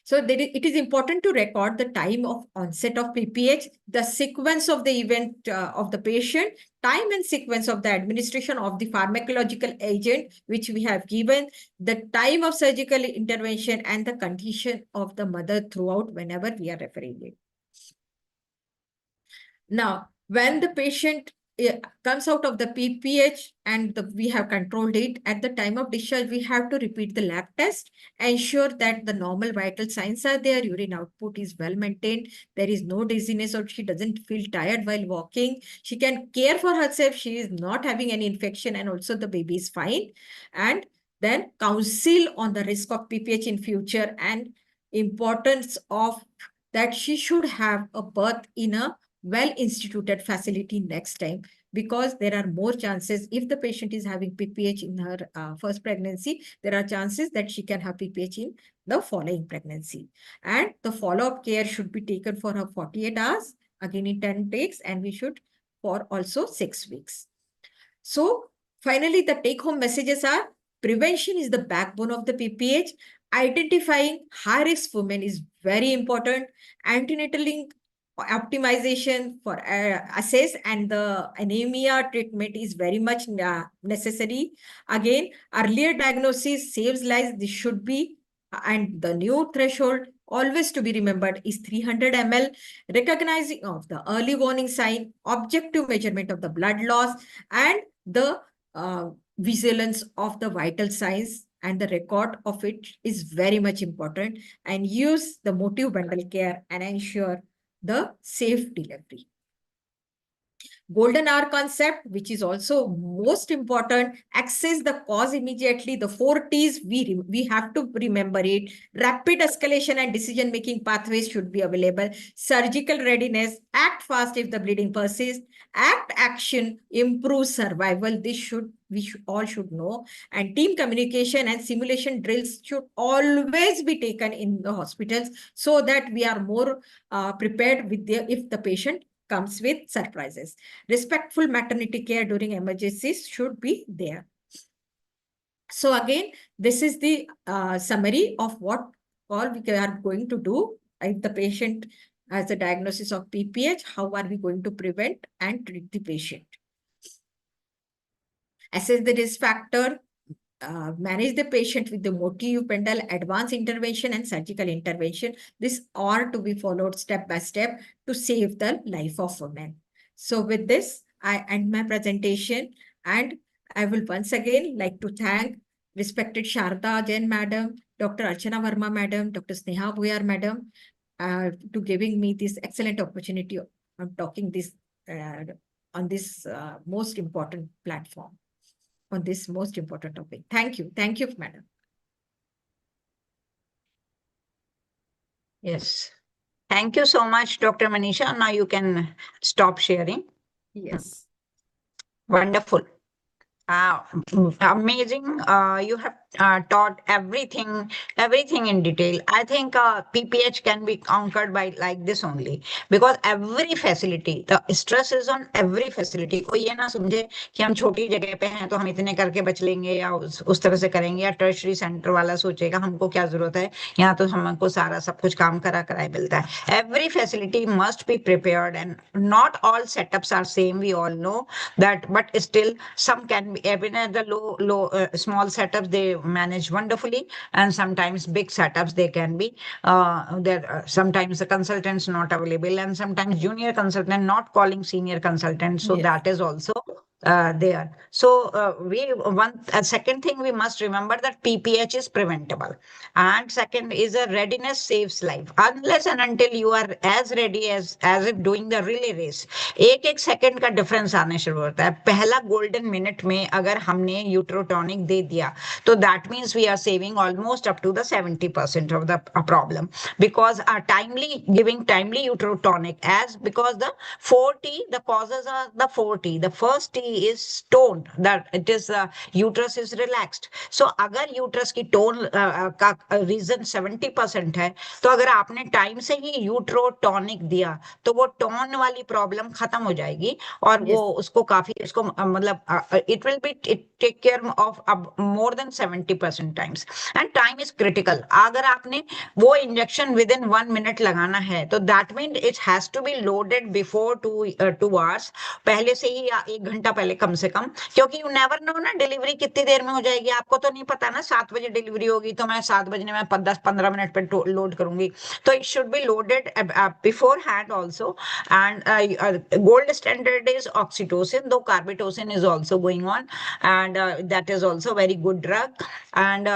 So it is important to record the time of onset of PPH, the sequence of the event of the patient, time and sequence of the administration of the pharmacological agent, which we have given, the time of surgical intervention, and the condition of the mother throughout whenever we are referring it. Now, when the patient comes out of the PPH and we have controlled it, at the time of discharge, we have to repeat the lab test, ensure that the normal vital signs are there, urine output is well maintained, there is no dizziness or she doesn't feel tired while walking, she can care for herself, she is not having any infection, and also the baby is fine. And then counsel on the risk of PPH in future and importance of that she should have a birth in a well-instituted facility next time, because there are more chances if the patient is having PPH in her first pregnancy, there are chances that she can have PPH in the following pregnancy. And the follow-up care should be taken for her 48 hours, again in 10 takes, and we should for also 6 weeks. So finally, the take-home messages are: prevention is the backbone of the PPH. Identifying high-risk women is very important. Antenatal optimization for assess and the anemia treatment is very much necessary. Again, earlier diagnosis saves lives. This should be, and the new threshold always to be remembered is 300 ml, recognizing of the early warning sign, objective measurement of the blood loss, and the vigilance of the vital signs, and the record of it is very much important, and use the motive bundle care and ensure the safe delivery. Golden hour concept, which is also most important, access the cause immediately. The 4 T's, we have to remember it. Rapid escalation and decision-making pathways should be available. Surgical readiness, act fast if the bleeding persists. Act action, improve survival. We all should know. And team communication and simulation drills should always be taken in the hospitals, so that we are more prepared with if the patient comes with surprises. Respectful maternity care during emergencies should be there. So again, this is the summary of what all we are going to do if the patient has a diagnosis of PPH. How are we going to prevent and treat the patient? Assess the risk factor, manage the patient with the motive bundle, advanced intervention, and surgical intervention. These are to be followed step by step to save the life of women. So with this, I end my presentation, and I will once again like to thank respected Sharda Jain Madam, Dr. Archana Verma Madam, Dr. Sneha Buyar Madam, to giving me this excellent opportunity of talking this on this most important platform, on this most important topic. Thank you. Thank you, Madam. Yes. Thank you so much, Dr. Manisha. Now you can stop sharing. Yes. Wonderful. Amazing. You have taught everything in detail. I think PPH can be conquered by like this only, because every facility, the stress is on every facility. कोई ये ना समझे कि हम छोटी जगह पे हैं तो हम इतने करके बच लेंगे या उस तरह से करेंगे, या टर्शरी सेंटर वाला सोचेगा हमको क्या जरूरत है, यहाँ तो हमको सारा सब कुछ काम कराए मिलता है. Every facility must be prepared, and not all setups are same. We all know that, but still some can be, even at the small setups, they manage wonderfully, and sometimes big setups they can be there. Sometimes the consultant's not available, and sometimes junior consultant not calling senior consultant. So Yes. that is also there. So a second thing we must remember that PPH is preventable, and second is a readiness saves life. Unless and until you are as ready as if doing the relay race, एक एक second का difference आने शुरू होता है. पहला golden minute में अगर हमने यूट्रोटॉनिक दे दिया, तो that means we are saving almost up to the 70% of the problem, because giving timely uterotonic, as because the 4T, the causes are the 4T. The first T is toned, that it is uterus is relaxed. So अगर uterus की tone का reason 70% है, तो अगर आपने time से ही यूट्रोटॉनिक दिया, तो वो टोन वाली प्रॉब्लम खत्म हो जाएगी, और वो उसको काफी उसको मतलब it will be take care of more than 70% times. And time is critical. अगर आपने वो इंजेक्शन विद इन 1 मिनट लगाना है, तो that mean it has to be loaded before 2 hours, पहले से ही, या 1 घंटा पहले कम से कम, क्योंकि यू नेवर नो ना डिलीवरी कितनी देर में हो जाएगी. आपको तो नहीं पता ना 7 बजे डिलीवरी होगी, तो मैं 7 बजने में 10-15 मिनट पे लोड करूंगी. तो it should be loaded before hand also. And gold standard is oxytocin, though carbitocin is also going on, and that is also very good drug, and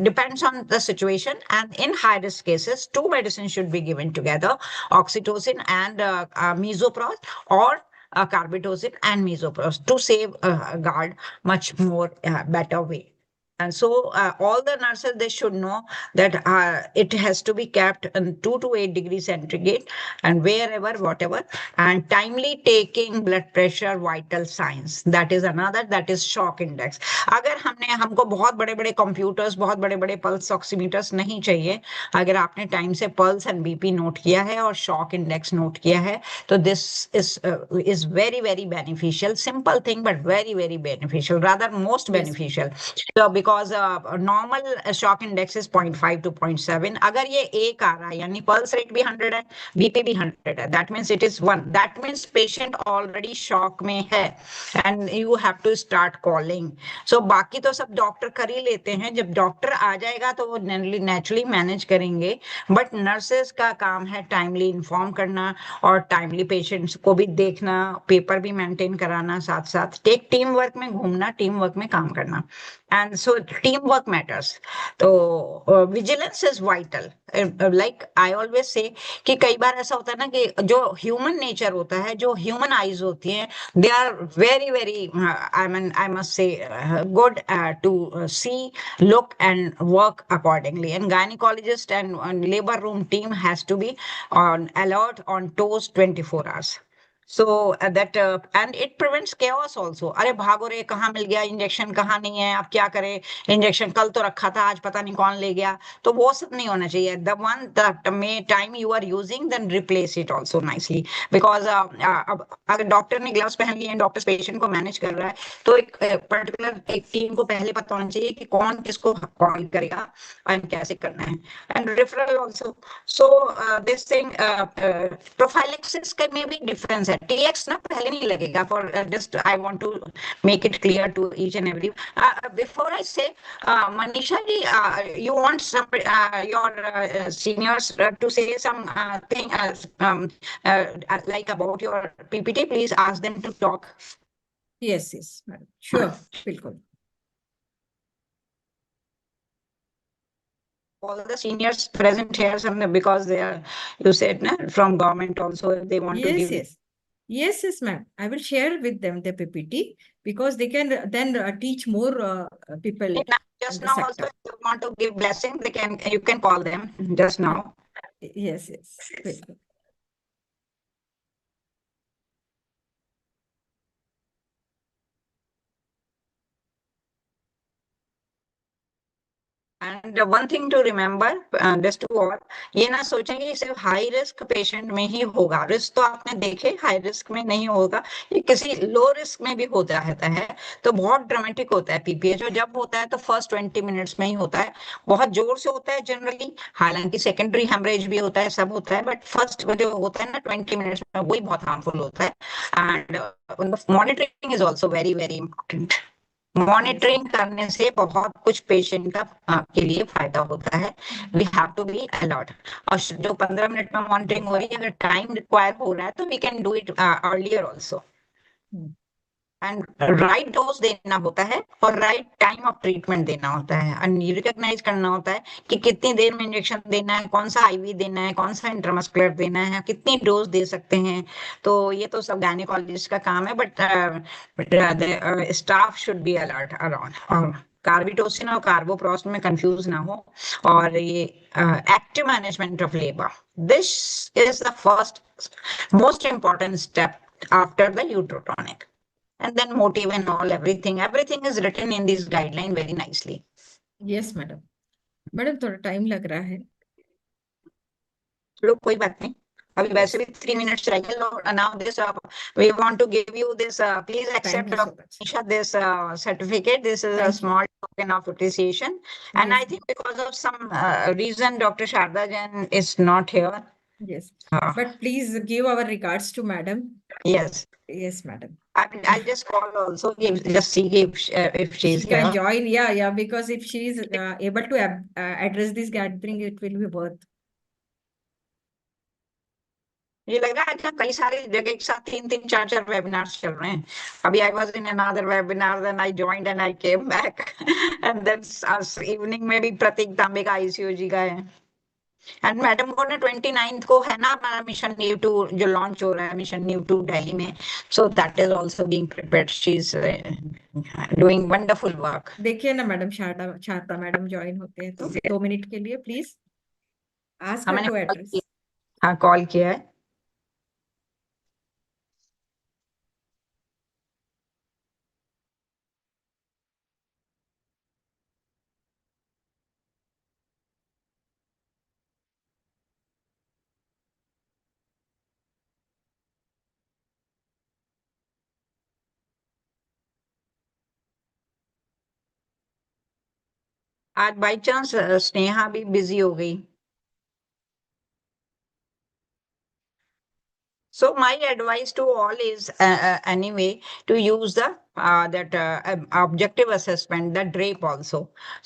depends on the situation. And in high risk cases, two medicines should be given together, oxytocin and mesoprostol, or carbitocin and mesoprostol, to save guard much more better way. And so all the nurses, they should know that it has to be kept in 2 to 8 degrees centigrade, and wherever, whatever, and timely taking blood pressure, vital signs. That is another, that is shock index. अगर हमको बहुत बड़े बड़े computers, बहुत बड़े बड़े pulse oximeters नहीं चाहिए. अगर आपने टाइम से पल्स एंड बीपी नोट किया है और शॉक इंडेक्स नोट किया है, तो this is very very beneficial. Simple thing, but very very beneficial, rather most beneficial. So because normal shock index is 0.5 to 0.7. अगर ये एक आ रहा है, यानी पल्स रेट भी 100 है, बीपी भी 100 है, that means it is 1. That means patient already shock में है, and you have to start calling. So बाकी तो सब डॉक्टर कर ही लेते हैं. जब डॉक्टर आ जाएगा तो वो नेचुरली मैनेज करेंगे, बट नर्सेस का काम है टाइमली इन्फॉर्म करना, और टाइमली पेशेंट्स को भी देखना, पेपर भी मेंटेन कराना, साथ साथ टीम वर्क में घूमना, टीम वर्क में काम करना. And so teamwork matters. So vigilance is vital. Like I always say कि कई बार ऐसा होता है ना कि जो human nature होता है, जो human eyes होती हैं, they are very very I must say good to see, look and work accordingly. And gynecologist and labor room team has to be on alert, on toes 24 hours. So that and it prevents chaos also. अरे भागो रे, कहाँ मिल गया injection, कहाँ नहीं है, अब क्या करें, इंजेक्शन कल तो रखा था, आज पता नहीं कौन ले गया. तो वो सब नहीं होना चाहिए. The one that may time you are using, then replace it also nicely, because अब अगर डॉक्टर ने ग्लव्स पहन लिए हैं, डॉक्टर पेशेंट को मैनेज कर रहा है, तो एक पर्टिकुलर एक टीम को पहले पता होना चाहिए कि कौन किसको कॉल करेगा और कैसे करना है. And referral also. So this thing prophylaxis का में भी डिफरेंस है. TX ना पहले नहीं लगेगा. For just I want to make it clear to each and every. Before I say, Manisha ji, you want some your seniors to say some thing like about your PPT. Please ask them to talk. Yes, madam. Sure, बिल्कुल. All the seniors present here, because they are, you said, na, from government also, if they want to give. Yes, ma'am. I will share with them the PPT, because they can then teach more people. Just now also, if you want to give blessing, you can call them just now. Yes. Bilkul. And one thing to remember, just to all, ये ना सोचें कि सिर्फ high risk patient में ही होगा. Risk तो आपने देखे, हाई रिस्क में नहीं होगा. ये किसी लो रिस्क में भी होता रहता है. तो बहुत ड्रामेटिक होता है पीपीएच, और जब होता है तो फर्स्ट 20 मिनट्स में ही होता है. बहुत जोर से होता है जनरली, हालांकि सेकेंडरी हेमरेज भी होता है, सब होता है, बट फर्स्ट जो होता है ना 20 मिनट्स में, वही बहुत हार्मफुल होता है. And monitoring is also very very important. Monitoring करने से बहुत कुछ पेशेंट का के लिए फायदा होता है. We have to be alert. और जो 15 मिनट में मॉनिटरिंग हो रही है, अगर टाइम रिक्वायर हो रहा है तो we can do it earlier also. And right dose देना होता है और राइट टाइम ऑफ ट्रीटमेंट देना होता है, एंड रिकॉग्नाइज करना होता है कि कितनी देर में इंजेक्शन देना है, कौन सा आईवी देना है, कौन सा इंट्रामस्कुलर देना है, कितनी डोज दे सकते हैं. तो ये तो सब गायनेकोलॉजिस्ट का काम है, but staff should be alert around. और कार्बिटोसिन और कार्बोप्रोस्ट में कंफ्यूज ना हो. और ये active management of labour, this is the first most important step after the uterotonic. And then motive and all, everything is written in this guideline very nicely. Yes madam. Madam थोड़ा time लग रहा है. चलो कोई बात नहीं, अभी वैसे भी 3 minutes रह गए. Now this we want to give you this, please accept Thank you so much. Manisha, this certificate. This is a Thank you. small token of appreciation. And I Yes, think because of some reason Dr. Sharda Jain is not here. yes. Uh, But please give our regards to madam. yes, Yes, madam. I'll just call also, just see if she's She can here. join, yeah, because if she is able to address this gathering, it will be worth. ये लग रहा है कि कई सारे जगह एक साथ 3-3 4-4 वेबिनार्स चल रहे हैं. अभी I was in another webinar, then I joined and I came back. And then evening में भी प्रतीक तांबे का आईसीयू जी का है. एंड मैडम को ना 29th को है ना हमारा मिशन नीव टू जो लॉन्च हो रहा है, मिशन नीव टू दिल्ली में. So that is also being prepared. She is doing wonderful work. देखिए ना मैडम, शारदा मैडम ज्वाइन होते हैं तो 2 मिनट के लिए प्लीज आस्क हर मैंने टू एड्रेस. हाँ कॉल किया है. आज बाई चांस स्नेहा भी बिजी हो गई. So my advice to all is anyway to use the that objective assessment, the drape also.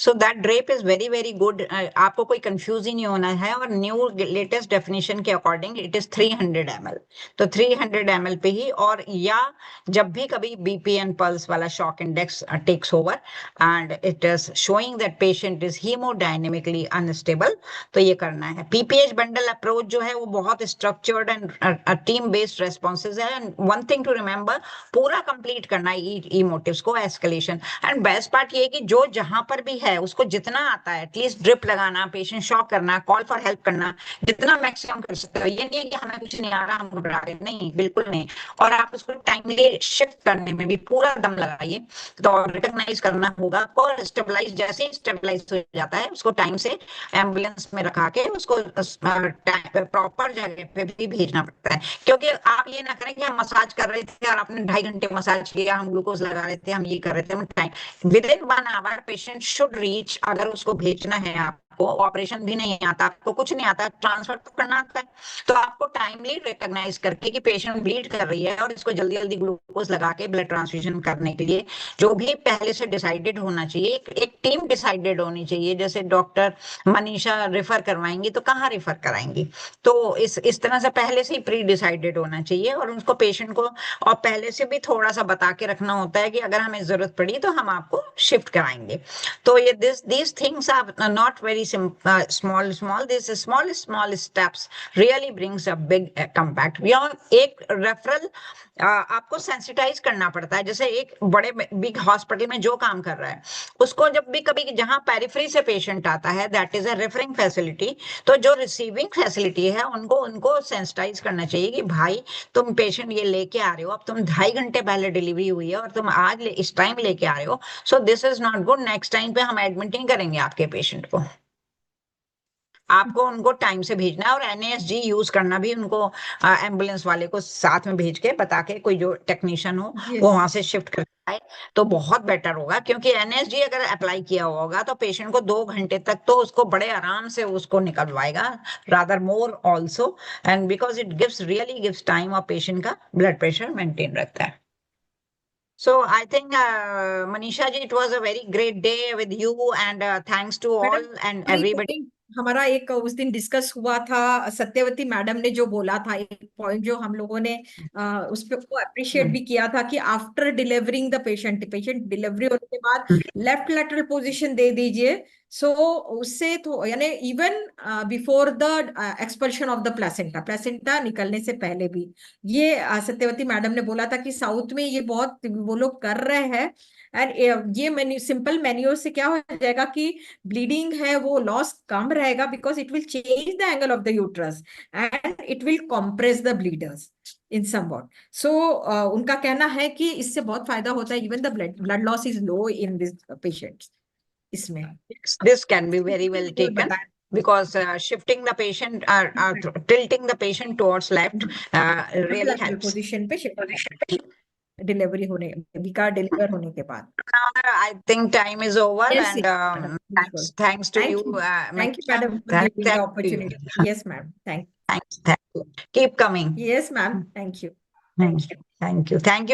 So that drape is very good. आपको कोई confuse ही नहीं होना है. और new latest definition के according it is 300 ml. तो 300 ml पे ही. और या जब भी कभी BP and pulse वाला shock index takes over and it is showing that patient is hemodynamically unstable, तो ये करना है. PPH bundle approach जो है वो बहुत structured and team based responses है. And one thing to remember, पूरा कंप्लीट करना है ई मोटिव्स को, एस्केलेशन. एंड बेस्ट पार्ट ये कि जो जहां पर भी है उसको जितना आता है, एटलीस्ट ड्रिप लगाना, पेशेंट शॉक करना, कॉल फॉर हेल्प करना, जितना मैक्सिमम कर सकते हो. ये नहीं है कि हमें कुछ नहीं आ रहा हम घबरा रहे, नहीं, बिल्कुल नहीं. और आप उसको टाइमली शिफ्ट करने में भी पूरा दम लगाइए. तो रिकॉग्नाइज करना होगा आपको, और स्टेबलाइज, जैसे ही स्टेबलाइज हो जाता है उसको टाइम से एम्बुलेंस में रखा के उसको प्रॉपर जगह पे भी भेजना पड़ता है. क्योंकि आप ये ना करें कि हम मसाज कर रहे थे और आपने 2.5 घंटे मसाज किया, हम ग्लूकोज लगा रहे थे, हम ये कर रहे थे. Time within 1 hour patient should reach. अगर उसको भेजना है, आपको ऑपरेशन भी नहीं आता, आपको कुछ नहीं आता, ट्रांसफर तो करना आता है, तो आपको टाइमली रिकॉग्नाइज करके कि पेशेंट ब्लीड कर रही है और इसको जल्दी जल्दी ग्लूकोज लगा के ब्लड ट्रांसफ्यूजन करने के लिए जो भी पहले से डिसाइडेड होना चाहिए. एक टीम डिसाइडेड होनी चाहिए. जैसे डॉक्टर मनीषा रेफर करवाएंगी तो कहाँ रेफर कराएंगी, तो इस तरह से पहले से ही प्री डिसाइडेड होना चाहिए. और उसको पेशेंट को और पहले से भी थोड़ा सा बता के रखना होता है कि अगर हमें जरूरत पड़ी तो हम आपको शिफ्ट कराएंगे. तो ये these things are not very small. This small steps really brings a big impact. एक रेफरल आपको सेंसिटाइज करना पड़ता है. जैसे एक बड़े बिग हॉस्पिटल में जो काम कर रहा है उसको जब भी कभी जहां पेरिफेरी से पेशेंट आता है, that is a referring facility. तो जो रिसीविंग फैसिलिटी है उनको सेंसिटाइज करना चाहिए कि भाई तुम पेशेंट ये लेके आ रहे हो, अब तुम 2.5 घंटे पहले डिलीवरी हुई है और तुम आज इस टाइम लेके आ रहे हो, so this is not good. Next time पे हम एडमिट नहीं करेंगे आपके पेशेंट को. आपको उनको टाइम से भेजना है. और एनएसजी यूज करना भी, उनको एम्बुलेंस वाले को साथ में भेज के बता के कोई जो टेक्नीशियन हो वो वहां से शिफ्ट कर आए तो बहुत बेटर होगा. क्योंकि एनएसजी अगर अप्लाई किया होगा तो पेशेंट को 2 घंटे तक तो उसको बड़े आराम से उसको निकलवाएगा, rather more also. And because it gives really gives time, और पेशेंट का ब्लड प्रेशर मेंटेन रहता है. So I think, Manisha ji, it was a very great day with you, and thanks to all madam and वही everybody. Point हमारा एक उस दिन discuss हुआ था, सत्यवती मैडम ने जो बोला था, एक पॉइंट जो हम लोगों ने उस पे वो अप्रिशिएट भी किया था कि after delivering the patient, patient delivery होने के बाद लेफ्ट लैटरल पोजीशन दे दीजिए, सो उससे तो यानी even before the expulsion of the placenta, placenta निकलने से पहले भी ये सत्यवती मैडम ने बोला था कि साउथ में ये बहुत वो लोग कर रहे हैं। एंड ये मेन्यू, सिंपल मेन्यू से क्या हो जाएगा कि ब्लीडिंग है वो लॉस कम रहेगा, because it will change the angle of the uterus and it will compress the bleeders in somewhat. So उनका कहना है कि इससे बहुत फायदा होता है, even the blood loss is low in this patients इसमें। This can be very well वो taken बताएं because shifting the patient, tilting the patient towards left, really helps. Position पे डिलीवरी होने, बेबी का डिलीवर होने के बाद। Now, I think time is over, Yes, and yes, madam. thanks to Thank you, you. Thank you, Manisha. madam, for Thanks, giving the thanks to you. opportunity. Yes, ma'am. Thank Thanks, thank you. Keep coming. Yes, ma'am. Thank you. Thank you. Thank you. Thank you.